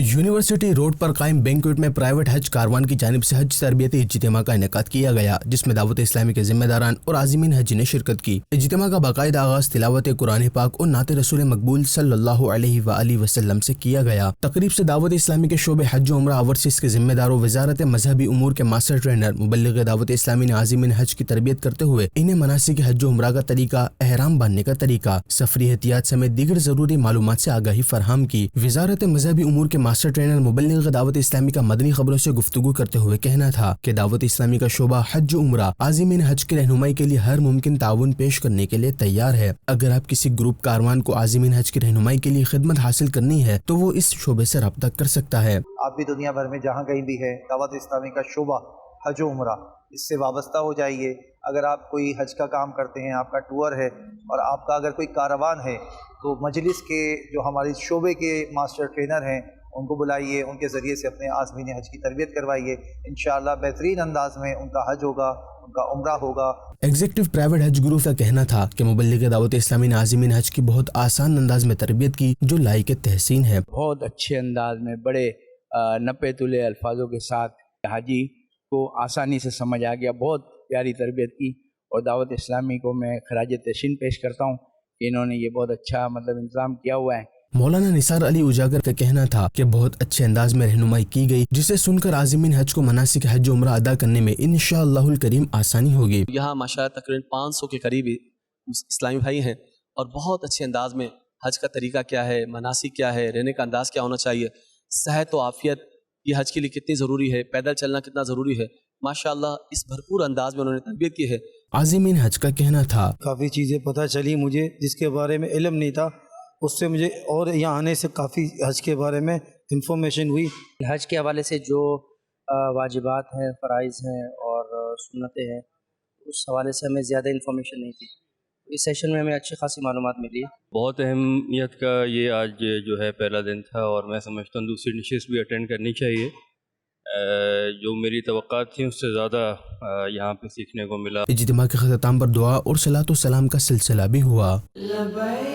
University road पर कायम banquet में प्राइवेट हज कारवान की जानिब से हज तरबियती इज्तिमा का इनेकाद किया गया, जिसमें दावत इस्लामी के जिम्मेदारान और आज़िमीन हज ने शिरकत की। इज्तिमा का बाकायदा आगाज तिलावत कुरान पाक और नाते रसूल मकबूल सल्लल्लाहु अलैहि वआलिहि वसल्लम से किया गया। तकरीब से दावत इस्लामी के शोबे हज और उम्रा ओवरसीज के जिम्मेदारों, वजारत मजहबी उमूर के मास्टर ट्रेनर, मुबल्लिग दावत इस्लामी ने आज़िमीन हज की तरबियत करते हुए इन्हें मनासिक हज उम्रा का तरीका, एहराम बांधने का तरीका, सफरी एहतियात समेत दीगर जरूरी मालूमात से आगाही फराहम की। वजारत मजहबी उमूर के मास्टर ट्रेनर मुबल्लिग दावत इस्लामी का मदनी खबरों से गुफ्तगू करते हुए कहना था कि दावत इस्लामी का शोबा हज उम्रा आज़िमीन हज की रहनुमाई के लिए हर मुमकिन ताउन पेश करने के लिए तैयार है। अगर आप किसी ग्रुप कारवान को आज़िमीन हज की रहनुमाई के लिए खिदमत हासिल करनी है तो वो इस शोबे से रब्ता कर सकता है। आप भी दुनिया भर में जहाँ कहीं भी है, दावत इस्लामी का शोबा हज उम्रा इससे वाबस्ता हो जाइए। अगर आप कोई हज का काम करते हैं, आपका टूर है और आपका अगर कोई कारवान है, तो मजलिस के जो हमारे शोबे के मास्टर ट्रेनर हैं उनको बुलाइए, उनके ज़रिए से अपने आज़मीन हज की तरबियत करवाइए। इंशाअल्लाह बेहतरीन अंदाज में उनका हज होगा, उनका उम्रा होगा। एग्जीक्यूटिव प्राइवेट हज ग्रुप का कहना था कि मुबल्लिग दावत इस्लामी ने आज़िमीन हज की बहुत आसान अंदाज में तरबियत की, जो लायक तहसीन है। बहुत अच्छे अंदाज में बड़े नपे तुले अल्फाजों के साथ हाजी को आसानी से समझ आ गया। बहुत प्यारी तरबियत की और दावत इस्लामी को मैं खराज तहसीन पेश करता हूँ कि इन्होंने ये बहुत अच्छा इंतज़ाम किया हुआ है। मौलाना निसार अली उजागर का कहना था कि बहुत अच्छे अंदाज में रहनुमाई की गई, जिसे सुनकर आज़िमीन हज को मनासिक हज उम्रा अदा करने में इंशाअल्लाहुल करीम आसानी होगी। यहाँ माशाअल्लाह तकरीबन 500 के करीब इस्लामी भाई हैं और बहुत अच्छे अंदाज में हज का तरीका क्या है, मनासिक क्या है, रहने का अंदाज क्या होना चाहिए, सेहत व आफियत ये हज के लिए कितनी ज़रूरी है, पैदल चलना कितना ज़रूरी है, माशाअल्लाह इस भरपूर अंदाज में उन्होंने तरबियत की है। आज़िमीन हज का कहना था काफ़ी चीज़ें पता चली मुझे जिसके बारे में इल्म नहीं था, उससे मुझे और यहाँ आने से काफ़ी हज के बारे में इंफॉर्मेशन हुई। हज के हवाले से जो वाजिबात हैं, फ़राइज़ हैं और सुन्नतें हैं, उस हवाले से हमें ज़्यादा इंफॉर्मेशन नहीं थी। इस सेशन में हमें अच्छी खासी मालूमात मिली। बहुत अहमियत का ये आज जो है पहला दिन था और मैं समझता हूँ दूसरी नशिस्त भी अटेंड करनी चाहिए। जो मेरी तवक्कात थी उससे ज़्यादा यहाँ पे सीखने को मिला। इज्तिमा के ख़त्म पर दुआ और सलात व सलाम का सिलसिला भी हुआ। लब्बैक